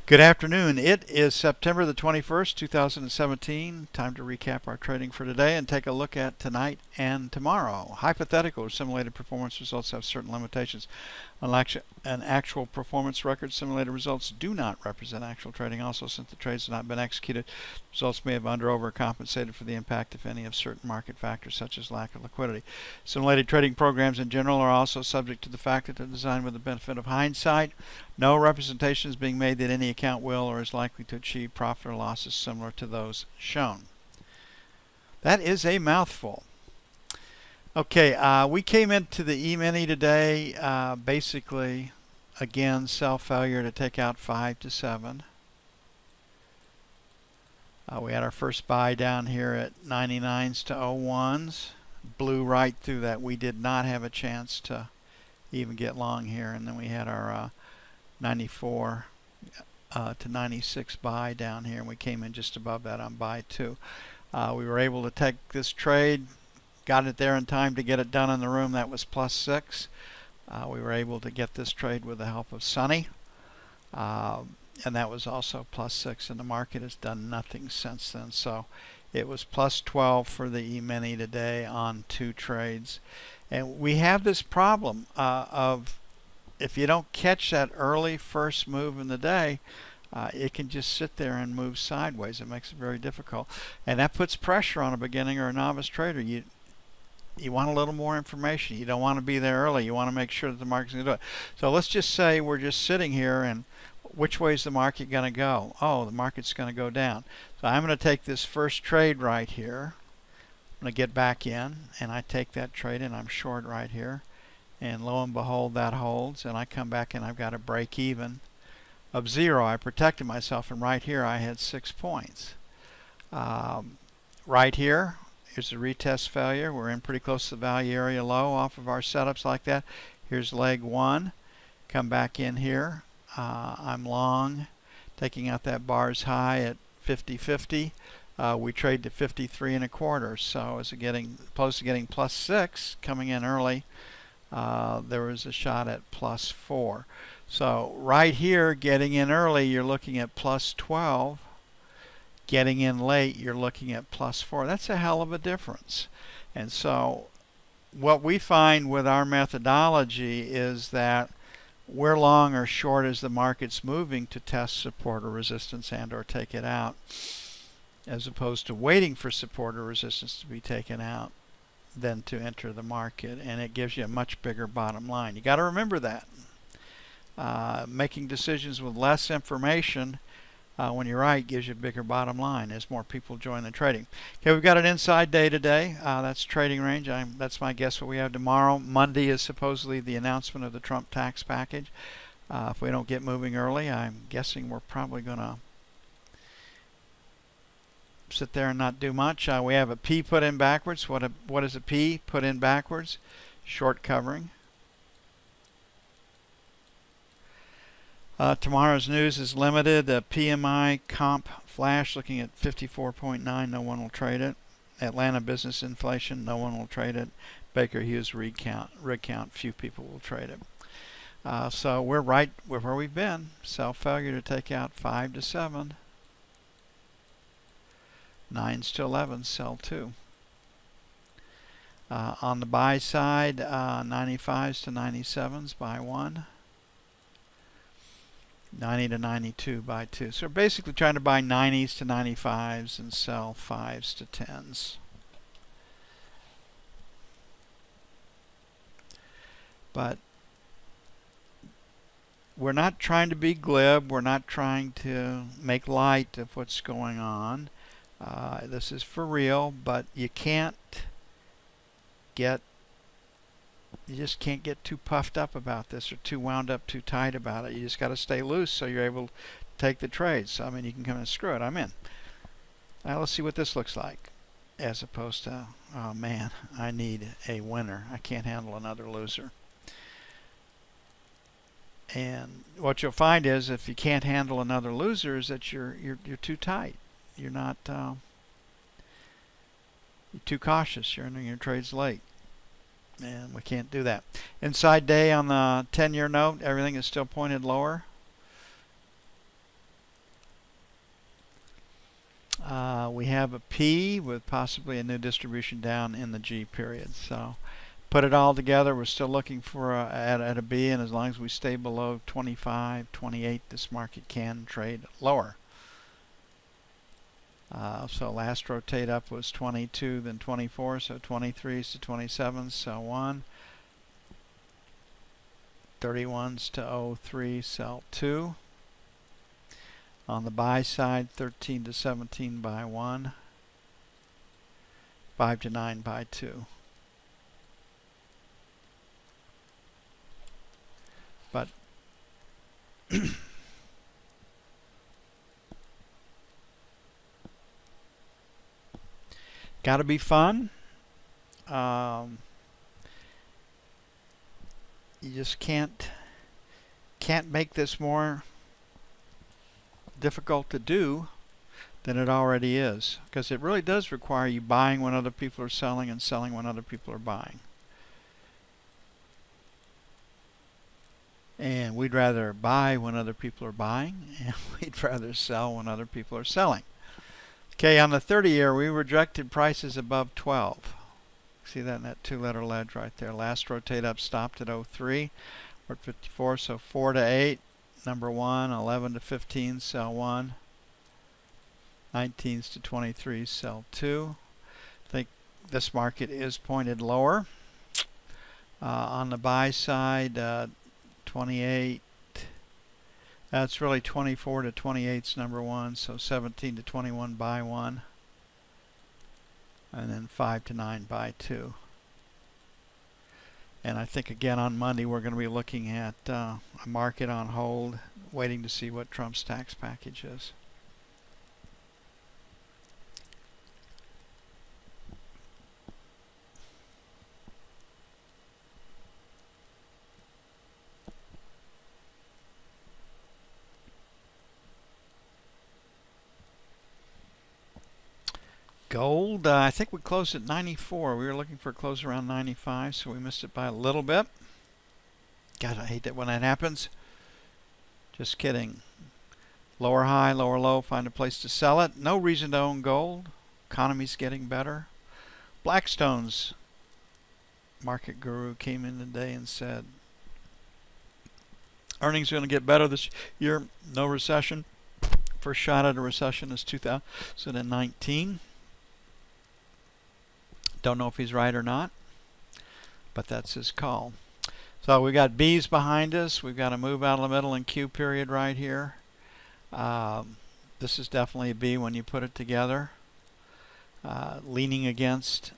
Good afternoon. It is September the 21st, 2017. Time to recap our trading for today and take a look at tonight and tomorrow. Hypothetical or simulated performance results have certain limitations. Unlike an actual performance record, simulated results do not represent actual trading. Also, since the trades have not been executed, results may have under or overcompensated for the impact, if any, of certain market factors such as lack of liquidity. Simulated trading programs in general are also subject to the fact that they're designed with the benefit of hindsight. No representation is being made that any account will or is likely to achieve profit or losses similar to those shown. That is a mouthful. Okay, we came into the E-mini today, basically, again, sell failure to take out 5 to 7. We had our first buy down here at 99s to 01s. Blew right through that. We did not have a chance to even get long here. And then we had our 94 to 96 buy down here, and we came in just above that on buy 2. We were able to take this trade, got it there in time to get it done in the room. That was plus 6. We were able to get this trade with the help of Sonny, and that was also plus 6, and the market has done nothing since then. So it was plus 12 for the E-mini today on 2 trades. And we have this problem of if you don't catch that early first move in the day, it can just sit there and move sideways. It makes it very difficult. And that puts pressure on a beginning or a novice trader. You want a little more information. You don't want to be there early. You want to make sure that the market's going to do it. So let's just say we're just sitting here, and which way is the market going to go? Oh, the market's going to go down. So I'm going to take this first trade right here. I'm going to get back in, and I take that trade, and I'm short right here. And lo and behold, that holds, and I come back and I've got a break even of 0. I protected myself, and right here I had 6 points. Right here is a retest failure. We're in pretty close to the value area low off of our setups like that. Here's leg 1. Come back in here. I'm long, taking out that bar's high at 50.50. We trade to 53 1/4. So as getting close to getting plus 6, coming in early. There was a shot at plus 4. So right here, getting in early, you're looking at plus 12. Getting in late, you're looking at plus 4. That's a hell of a difference. And so what we find with our methodology is that we're long or short as the market's moving to test support or resistance and or take it out, as opposed to waiting for support or resistance to be taken out than to enter the market, and it gives you a much bigger bottom line. You got to remember that. Making decisions with less information when you're right gives you a bigger bottom line as more people join the trading. Okay, we've got an inside day today. That's trading range. That's my guess what we have tomorrow. Monday is supposedly the announcement of the Trump tax package. If we don't get moving early, I'm guessing we're probably going to sit there and not do much. We have a P put in backwards. What is a P put in backwards? Short covering. Tomorrow's news is limited. PMI comp flash looking at 54.9. No one will trade it. Atlanta business inflation. No one will trade it. Baker Hughes rig count. Few people will trade it. So we're right where we've been. Sell failure to take out 5 to 7. 9s to 11s, sell 2. On the buy side, 95s to 97s, buy 1. 90 to 92, buy 2. So we're basically trying to buy 90s to 95s and sell 5s to 10s. But we're not trying to be glib. We're not trying to make light of what's going on. This is for real, but you just can't get too puffed up about this or too wound up too tight about it. You just got to stay loose so you're able to take the trades. So, I mean, you can come and screw it. I'm in. Now let's see what this looks like, as opposed to, oh man, I need a winner. I can't handle another loser. And what you'll find is if you can't handle another loser is that you're too tight. You're not you're too cautious. You're entering your trades late. And we can't do that. Inside day on the 10-year note, everything is still pointed lower. We have a P with possibly a new distribution down in the G period. So put it all together, we're still looking for at a B, and as long as we stay below 25, 28, this market can trade lower. So last rotate up was 22, then 24, so 23s to 27s, so on. 31s to 03, sell 2. On the buy side, 13 to 17 buy 1. 5 to 9 buy 2. But got to be fun. You just can't make this more difficult to do than it already is, because it really does require you buying when other people are selling and selling when other people are buying. And we'd rather buy when other people are buying, and we'd rather sell when other people are selling. Okay, on the 30-year, we rejected prices above 12. See that in that two-letter ledge right there. Last rotate up stopped at 03. We're at 54, so 4 to 8, number 1. 11 to 15, sell 1. 19s to 23, sell 2. I think this market is pointed lower. On the buy side, 28. That's really 24 to 28's number 1, so 17 to 21 buy 1. And then 5 to 9 buy 2. And I think again on Monday we're going to be looking at a market on hold, waiting to see what Trump's tax package is. Gold, I think we closed at 94. We were looking for a close around 95, so we missed it by a little bit. God, I hate that when that happens. Just kidding. Lower high, lower low, find a place to sell it. No reason to own gold. Economy's getting better. Blackstone's market guru came in today and said earnings are going to get better this year. No recession. First shot at a recession is 2019. Don't know if he's right or not, but that's his call. So we got B's behind us. We've got a move out of the middle and Q period right here. This is definitely a B when you put it together. Leaning against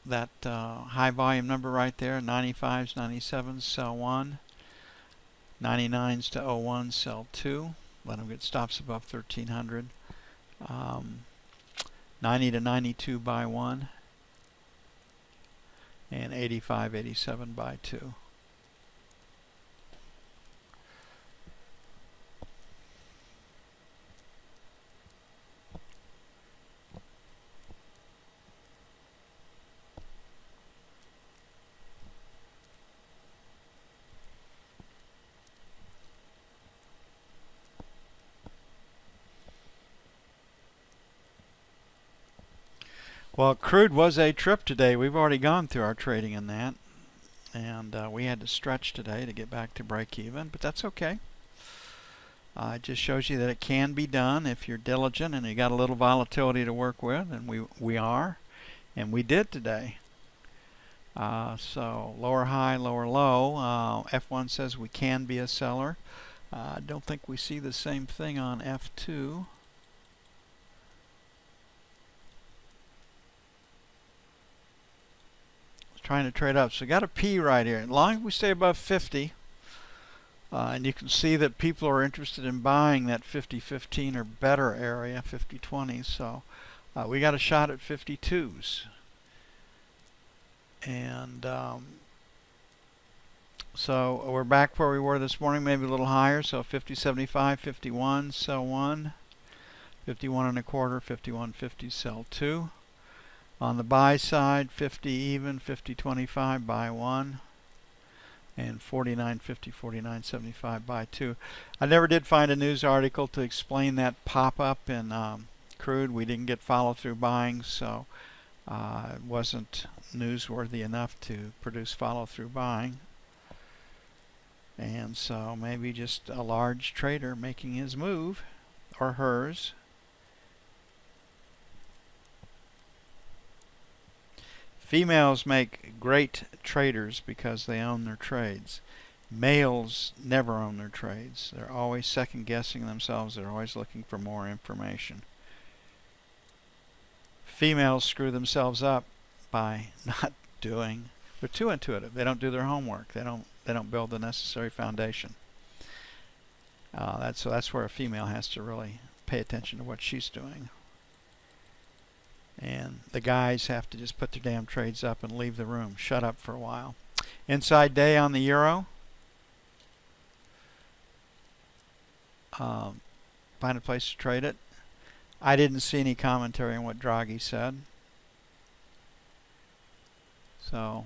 that high volume number right there, 95s, 97s, sell 1. 99s to 01, sell 2. Let them get stops above 1300. 90 to 92 buy 1. And 85, 87 buy 2. Well, crude was a trip today. We've already gone through our trading in that. And we had to stretch today to get back to break even, but that's okay. It just shows you that it can be done if you're diligent and you got a little volatility to work with, and we are, and we did today. So lower high, lower low. F1 says we can be a seller. I don't think we see the same thing on F2. Trying to trade up. So we got a P right here. As long as we stay above 50, and you can see that people are interested in buying that 50-15 or better area, 50-20. So we got a shot at 52s. And so we're back where we were this morning, maybe a little higher. So 50-75, 51, sell 1. 51 and a quarter, 51.50, sell 2. On the buy side, 50 even, 50.25 buy 1, and 49.50, 49.75 buy 2. I never did find a news article to explain that pop-up in crude. We didn't get follow-through buying, so it wasn't newsworthy enough to produce follow-through buying. And so maybe just a large trader making his move, or hers. Females make great traders because they own their trades. Males never own their trades. They're always second guessing themselves. They're always looking for more information. Females screw themselves up by not doing. They're too intuitive. They don't do their homework. They don't build the necessary foundation. So that's where a female has to really pay attention to what she's doing. And the guys have to just put their damn trades up and leave the room. Shut up for a while. Inside day on the euro. Find a place to trade it. I didn't see any commentary on what Draghi said. So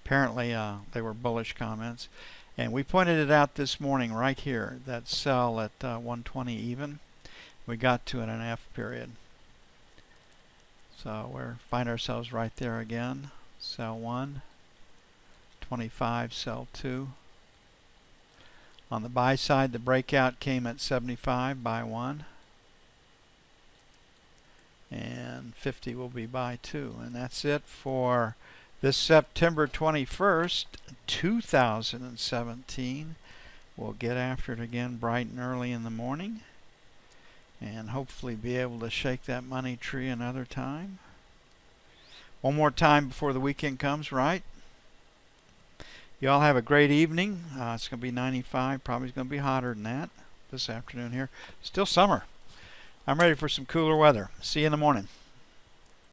apparently they were bullish comments. And we pointed it out this morning right here. That sell at 120 even. We got to an F period. So we find ourselves right there again. Sell 1. 25, sell 2. On the buy side, the breakout came at 75, buy 1. And 50 will be buy 2. And that's it for this September 21st, 2017. We'll get after it again bright and early in the morning. And hopefully be able to shake that money tree another time. One more time before the weekend comes, right? Y'all have a great evening. It's going to be 95. Probably going to be hotter than that this afternoon here. Still summer. I'm ready for some cooler weather. See you in the morning.